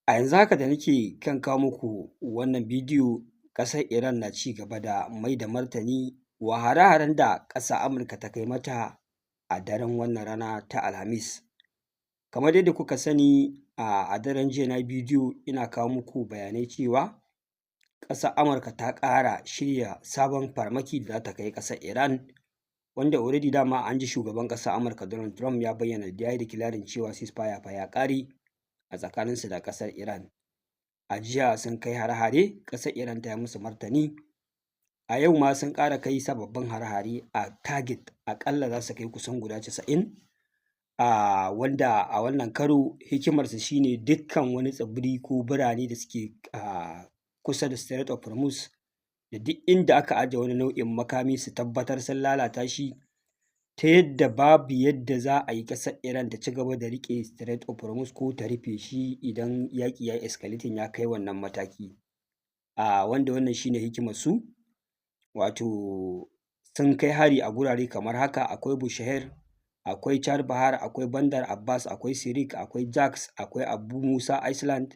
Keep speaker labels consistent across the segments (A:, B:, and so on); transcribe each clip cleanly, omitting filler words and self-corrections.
A: A yanzu haka da nake kan kawo muku wannan bidiyo, ƙasar Iran na ci gaba da mai da martani wa hare-haren da ƙasar Amurka ta kai mata a daren wannan rana ta Alhamis. Kamar yadda kuka sani a daren jiya na yi bidiyo ina kawo muku bayanai cewa ƙasar Amurka ta ƙara shirya sabon farmaki da za ta kai ƙasar Iran, wanda already dama an ji shugaban ƙasar Amurka Donald Trump ya bayyana ya yi declaring cewa ceasefire fa ya ƙare a tsakaninsu da ƙasar Iran. A jiya sun kai hare-hare, ƙasar Iran ta yi musu martani. A yau ma sun ƙara kai sababbin hare-hare a target aƙalla za su kai kusan guda 90, wanda a wannan karo hikimarsu shi ne dukkan wani tsibiri ko birane da suke kusa da Strait of Hormuz da duk inda aka ajiye wani nau'in makami su tabbatar sun lalata shi, ta yadda babu yadda za a yi ƙasar Iran ta ci gaba da riƙe Strait of Hormuz ko ta rufe shi idan yaƙi ya yi escalating ya kai wannan mataki. Wanda wannan shi ne hikimarsu, wato sun kai hari a gurare kamar haka: akwai Bushehr, akwai Chabahar, akwai Bandar Abbas, akwai Sirik, akwai Jaks, akwai Abu Musa Island,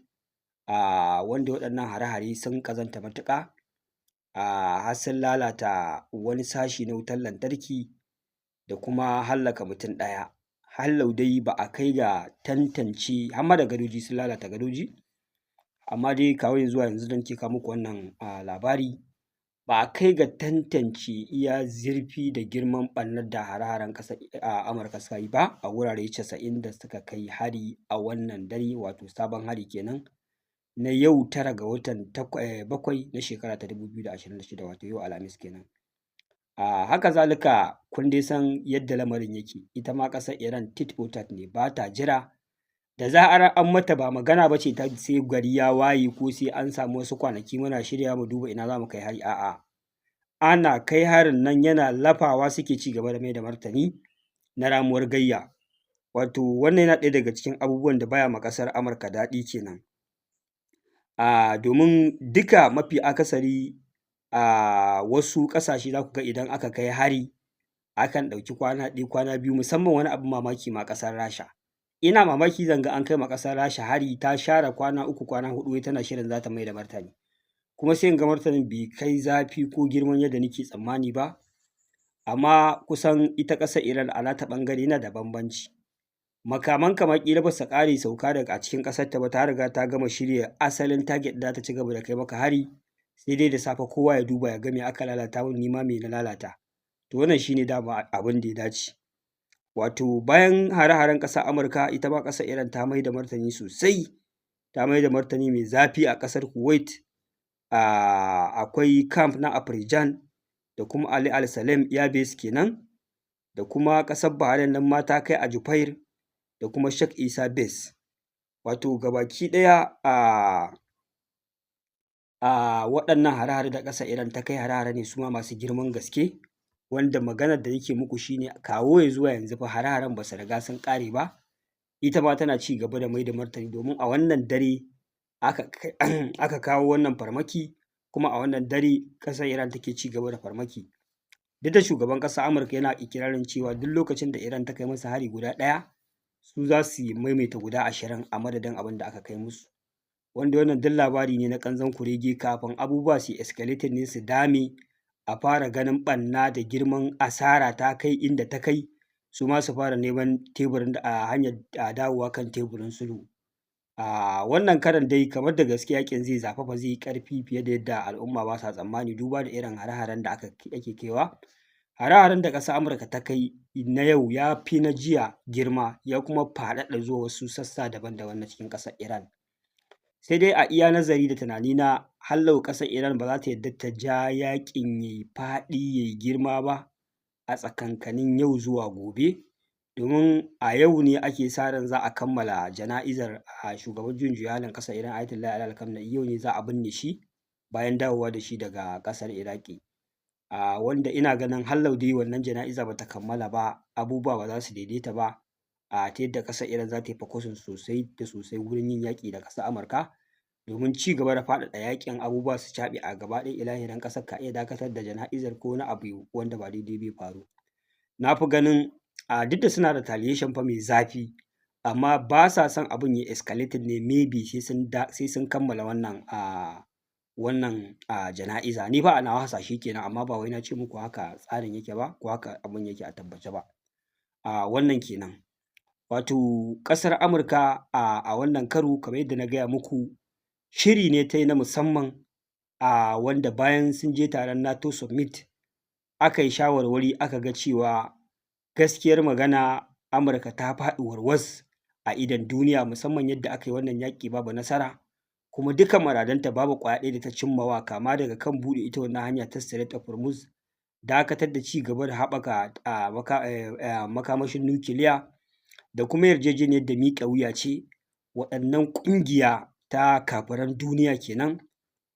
A: wanda waɗannan hare-hare sun ƙazanta matuƙa, har sun lalata wani sashi na wutar lantarki da kuma hallaka mutum ɗaya. Hallau dai ba a kai ga tantance, har ma da gadoji sun lalata gadoji, amma dai kawo ya zuwa yanzu da nake kawo muku wannan labari ba a kai ga tantance iya zurfi da girman ɓarnar da hare-haren ƙasar Amurka suka yi ba a wurare 90 da suka kai hari a wannan dare, wato sabon hari kenan na yau 9 ga watan 7 na shekara ta 2026, wato yau Alhamis kenan. Haka zalika kun dai san yadda lamarin yake, ita ma ƙasar Iran tit for tat ne, ba ta jira da zarar an mata, ba magana ba ce ta sai gari ya waye ko sai an samu wasu kwanaki muna shiryawa mu duba ina za mu kai hari, a'a, ana kai harin nan yana lafawa suke ci gaba da mai da martani na ramuwar gayya. Wato wannan yana ɗaya daga cikin abubuwan da baya ma ƙasar Amurka daɗi kenan, domin duka mafi akasari wasu ƙasashe za ku ga idan aka kai hari akan ɗauki kwana ɗaya kwana biyu, musamman wani abin mamaki ma ƙasar Rasha. Ina mamaki zan ga an kai ma ƙasar Rasha hari ta share kwana 3 kwana 4 wai tana shirin za ta mai da martani, kuma sai in ga martanin bai kai zafi ko girman yadda nake tsammani ba. Amma kusan ita ƙasar Iran a nata ɓangare yana da bambanci, makaman ma ƙila ba su ƙare sauka daga cikin ƙasarta ba, ta riga ta gama shirya asalin target da za ta ci gaba da kai maka hari, sai dai da safe kowa ya duba ya ga me aka lalata min, ni ma me na lalata. To wannan shi ne dama abin da ya dace. Wato bayan hare-haren ƙasar Amurka, ita ma ƙasar Iran ta mai da martani sosai, ta mai da martani mai zafi a ƙasar Kuwait. Akwai camp na Azerbaijan da kuma Ali Al-Salem Air Base kenan, da kuma ƙasar Bahrain nan ma ta kai a Jubair da kuma Sheikh Isa Base. Wato gabaki ɗaya waɗannan hare-hare da ƙasar Iran ta kai hare-hare ne su ma masu girman gaske, wanda maganar da nake muku shi ne kawo ya zuwa yanzu fa hare-haren ba su riga sun ƙare ba, ita ma tana ci gaba da mai da martani, domin a wannan dare aka kawo wannan farmaki, kuma a wannan dare ƙasar Iran take ci gaba da farmaki. Duk da shugaban ƙasar Amurka yana ikirarin cewa duk lokacin da Iran ta kai masa hari guda ɗaya, su za su maimaita guda 20 a madadin abin da aka kai musu, wanda wannan duk labari ne na ƙanzon kurege. Kafin abubuwa su escalating ne su dame, a fara ganin ɓarna da girman asara ta kai inda ta kai, su ma su fara neman teburin hanyar dawowa kan teburin sulhu. Wannan karon dai kamar da gaske yaƙin zai zafafa, zai yi ƙarfi fiye da yadda al'umma ba sa tsammani, duba da irin hare-haren da ake kaiwa. Hare-haren da ƙasar Amurka ta kai na yau ya fi na jiya girma, ya kuma faɗaɗa zuwa wasu sassa daban-daban na cikin ƙasar Iran. Sai dai a iya nazari da tunanina, hallau ƙasar Iran ba za ta yarda ta ja yaƙin ya yi faɗi ya yi girma ba a tsakankanin yau zuwa gobe, domin a yau ne ake sa ran za a kammala jana'izar shugaban juyin juya halin ƙasar Iran Ayatollah Ali Khamenei. Yau ne za a binne shi bayan dawowa da shi daga ƙasar Iraki, wanda ina ganin hallau dai wannan jana'iza ba ta kammala ba, abubuwa ba za su daidaita ba, ta yadda ƙasar Iran za ta yi focusing sosai da sosai wurin yin yaƙi da ƙasar Amurka, domin ci gaba da faɗaɗa yaƙin, abubuwa su caɓe a gaba ɗaya ilahirin ƙasar ka iya dakatar da jana'izar ko wani abu wanda ba daidai bai faru. Na fi ganin duk da suna retaliation fa mai zafi, amma ba sa son abin ya escalating ne maybe sai sun kammala wannan jana'iza. Ni fa a nawa hasashe kenan, amma ba wai na ce muku haka tsarin yake ba ko haka abin yake a tabbace ba. Wannan kenan. Wato ƙasar Amurka a wannan karo kamar yadda na gaya muku, shiri ne ta yi na musamman wanda bayan sun je taron NATO summit aka yi shawarwari aka ga cewa gaskiyar magana Amurka ta faɗi warwas a idon duniya, musamman yadda aka yi wannan yaƙi babu nasara, kuma duka muradanta babu ƙwaya ɗaya da ta cimmawa, kama daga kan buɗe ita wannan hanya ta Strait of Hormuz, dakatar da ci gaba da haɓaka makamashin nukiliya, da kuma yarjejeniyar da miƙa wuya ce. Waɗannan ƙungiya ta kafiran duniya kenan,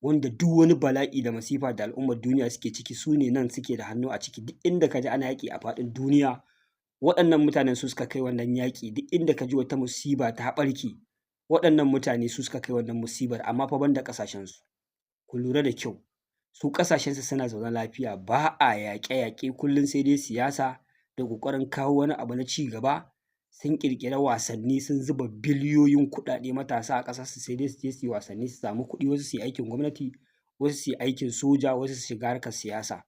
A: wanda duk wani bala'i da masifa da al'ummar duniya suke ciki su ne nan suke da hannu a ciki. Duk inda ka ji ana yaƙi a faɗin duniya, waɗannan mutanen su suka kai wannan yaƙi. Duk inda ka ji wata musiba ta ɓarke, waɗannan mutane su suka kai wannan musibar, amma fa banda ƙasashensu. Ku lura da kyau, su ƙasashensu suna zaune lafiya, ba a yaƙe-yaƙe, kullum sai dai siyasa da ƙoƙarin kawo wani abu na ci gaba. Sun ƙirƙiri wasanni, sun zuba biliyoyin kuɗaɗe, matasa a ƙasarsu sai dai su je su yi wasanni su samu kuɗi, wasu su yi aikin gwamnati, wasu su yi aikin soja, wasu su shiga harkar siyasa.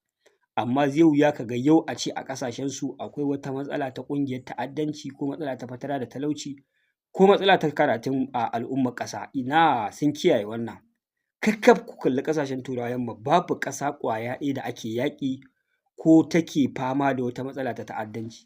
A: Amma zai wuya ka ga yau a ce a ƙasashensu akwai wata matsala ta ƙungiyar ta'addanci ko matsala ta fatara da talauci ko matsala ta karatun al'ummar ƙasa. Ina, sun kiyaye wannan. Kakkaf ku kalli ƙasashen Turawan yamma, babu ƙasa ƙwaya ɗaya da ake yaƙi ko take fama da wata matsala ta ta'addanci.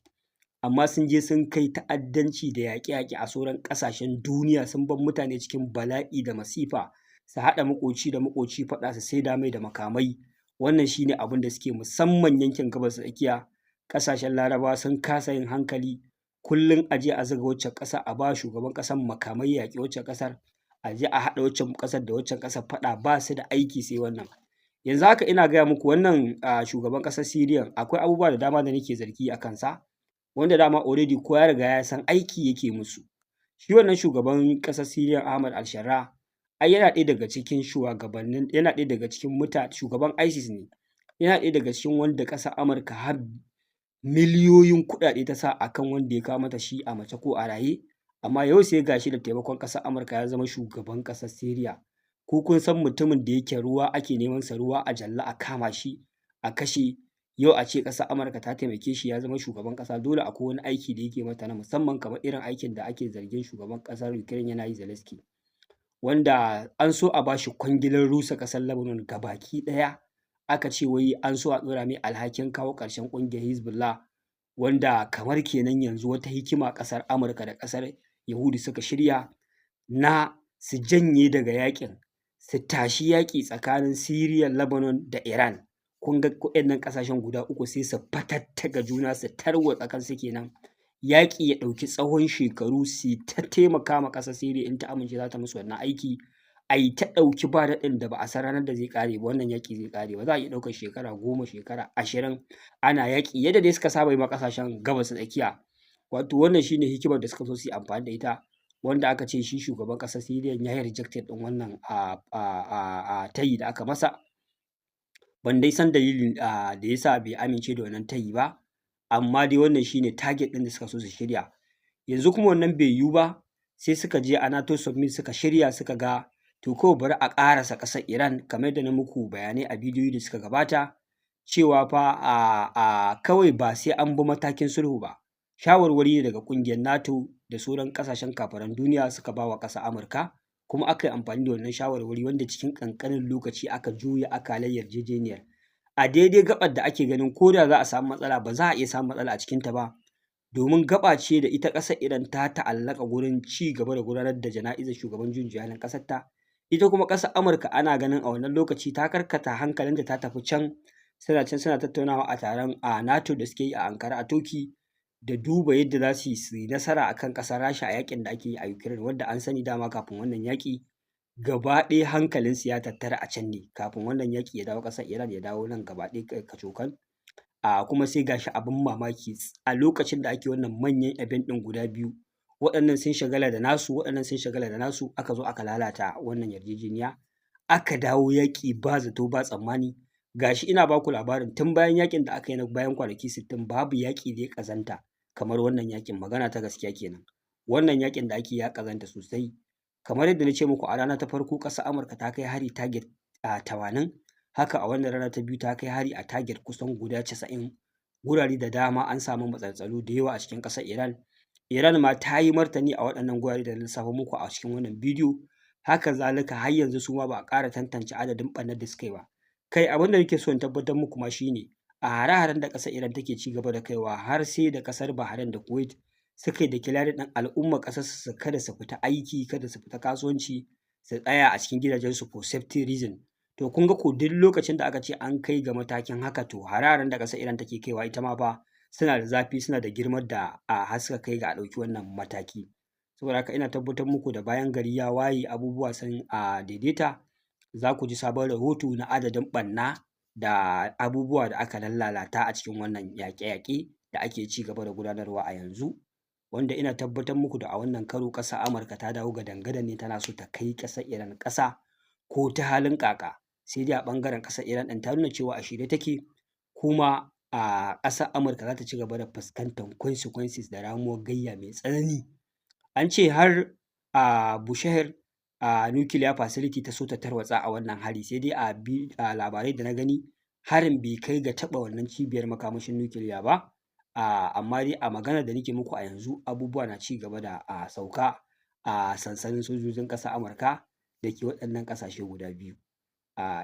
A: Amma sun je sun kai ta'addanci da yaƙe-yaƙe a sauran ƙasashen duniya, sun bar mutane cikin bala'i da masifa, su haɗa maƙoci da maƙoci faɗa, su saida mai da makamai. Wannan shi ne abin da suke, musamman yankin Gabas ta Tsakiya. Ƙasashen Larabawa sun kasa yin hankali, kullum a je a zuga waccan ƙasa, a ba shugaban ƙasar makamai ya yaƙi waccan ƙasar, a je a haɗa waccan ƙasar da waccan ƙasar faɗa, ba su da aiki sai wannan. Yanzu haka ina gaya muku wannan shugaban ƙasar Siriyan akwai abubuwa da dama da nake zargi a kansa, wanda dama already kowa ya riga ya san aiki yake musu. Shi wannan shugaban ƙasar Siriyan Ahmad al-Sharra, ai yana ɗaya daga cikin shugabannin, yana ɗaya daga cikin shugaban ISIS ne, yana ɗaya daga cikin wanda ƙasar Amurka har miliyoyin kuɗaɗe ta sa akan wanda ya kawo mata shi a mace ko a raye, amma yau sai ga shi da taimakon ƙasar Amurka ya zama shugaban ƙasar Siriya. Ku kun san mutumin da yake ruwa ake neman sa ruwa a jallo a kama shi a kashe, yau a ce ƙasar Amurka ta taimake shi ya zama shugaban ƙasa, dole akwai wani aiki da yake mata na musamman, kamar irin aikin da ake zargin shugaban ƙasar Ukraine yana yi, Zelensky, wanda an so a ba shi kwangilar rusa ƙasar Lebanon gabaki ɗaya. Aka ce wai an so a ɗora mai alhakin kawo ƙarshen ƙungiyar Hezbollah, wanda kamar kenan yanzu wata hikima ƙasar Amurka da ƙasar Yahudu suka shirya na su janye daga yaƙin, su tashi yaƙi tsakanin Siriya, Lebanon da Iran. Kun ga waɗannan ƙasashen guda uku sai su fatattaka juna, su tarwatsa kansu kenan. Yaƙi ya ɗauki tsawon shekaru, su ta taimaka ma ƙasar Siriya in ta amince za ta musu wannan aiki. A yi ta ɗauki ba daɗin da ba a san ranar da zai ƙare ba, wannan yaƙi zai ƙare ba. Za a iya ɗaukar shekara 10, shekara 20 ana yaƙi, yadda dai suka saba yi ma ƙasashen Gabas ta Tsakiya. Wato wannan shi ne hikimar da suka so su yi amfani da ita, wanda aka ce shi shugaban ƙasar Siriya ya yi rejected ɗin wannan tayi da aka masa. Ban dai san dalilin da ya sa bai amince da wannan tayi ba, amma dai wannan shi ne target ɗin da suka so su shirya. Yanzu kuma wannan bai yiwu ba, sai suka je a NATO summit suka shirya, suka ga to kawai bari a ƙarasa ƙasar Iran, kamar yadda na muku bayanai a bidiyoyi da suka gabata, cewa fa kawai ba sai an bi matakin sulhu ba. Shawarwari ne daga ƙungiyar NATO da sauran ƙasashen kafiran duniya suka ba wa ƙasar Amurka, kuma aka yi amfani da wannan shawarwari, wanda cikin ƙanƙanin lokaci aka juya akalar yarjejeniyar. A daidai gaɓar da ake ganin ko da za a samu matsala, ba za a iya samun matsala a cikinta ba, domin gaɓa ce da ita ƙasar Iran ta ta'allaka gurin ci gaba da gudanar da jana'izar shugaban juyin juya halin ƙasarta. Ita kuma ƙasar Amurka ana ganin a wannan lokaci ta karkata hankalinta ta tafi can suna tattaunawa a taron NATO da suke yi a Ankara a Turkey, da duba yadda za su yi nasara a kan ƙasar Rasha a yaƙin da ake yi a Ukraine, wanda an sani dama kafin wannan yaƙi gaba ɗaya hankalinsu ya tattara a can ne, kafin wannan yaƙi ya dawo ƙasar Iran, ya dawo nan gaba ɗaya kacokan. Kuma sai ga shi abin mamaki, a lokacin da ake wannan manyan event ɗin guda biyu, waɗannan sun shagala da nasu, waɗannan sun shagala da nasu, aka zo aka lalata wannan yarjejeniya, aka dawo yaƙi ba zato ba tsammani. Ga shi ina ba ku labarin tun bayan yaƙin da aka yi na bayan kwanaki 60 babu yaƙi da ya ƙazanta kamar wannan yaƙin, magana ta gaskiya kenan. wannan yaƙin da ake ya ƙazanta sosai. Kamar yadda na ce muku a rana ta farko ƙasar Amurka ta kai hari target 80, haka a wannan rana ta biyu ta kai hari a target kusan guda 90. Gurare da dama an samu matsaltsalu da yawa a cikin ƙasar Iran. Iran ma ta yi martani a waɗannan gurare da na lissafo muku a cikin wannan bidiyo. Haka zalika har yanzu su ma ba a ƙara tantance adadin ɓarnar da suka yi ba. Kai abin da nake so in tabbatar muku ma shi ne, a hare-haren da ƙasar Iran take ci gaba da kaiwa har sai da ƙasar Bahrain da Kuwait suka yi declaring ɗin al'ummar ƙasarsu kada su fita aiki, kada su fita kasuwanci, su tsaya a cikin gidajensu for safety reason. To kun ga ko duk lokacin da aka ce an kai ga matakin haka, to hare-haren da ƙasar Iran take kaiwa ita ma fa suna da zafi, suna da girman da har suka kai ga a ɗauki wannan mataki. Saboda haka ina tabbatar muku da bayan gari ya waye abubuwa sun daidaita, za ku ji sabon rahoto na adadin ɓarna da abubuwa da aka lalata a cikin wannan yaƙe-yaƙe da ake ci gaba da gudanarwa a yanzu, wanda ina tabbatar muku da a wannan karo ƙasar Amurka ta dawo gadan-gadan ne tana so ta kai ƙasar Iran ƙasa ko ta halin ƙaƙa. Sai dai a ɓangaren ƙasar Iran ɗin ta nuna cewa a shirye take, kuma ƙasar Amurka za ta ci gaba da fuskantar consequences da ramuwar gayya mai tsanani. An ce har Bushehr nuclear facility ta so ta tarwatsa a wannan hari, sai dai a labarai da na gani harin bai kai ga taɓa wannan cibiyar makamashin nukiliya ba. Amma dai a maganar da nake muku a yanzu abubuwa na ci gaba da sauka a sansanin sojojin ƙasar Amurka da ke waɗannan ƙasashe guda biyu.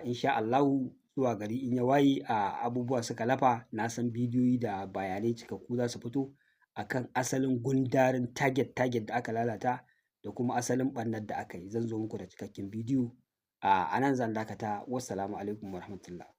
A: Insha Allahu zuwa gari in ya waye abubuwa suka lafa, na san bidiyoyi da bayanai cikakku za su fito akan asalin gundarin target da aka lalata da kuma asalin ɓarnar da aka yi. Zan zo muku da cikakken bidiyo. A nan zan dakata. Wassalamu alaikum warahmatullah.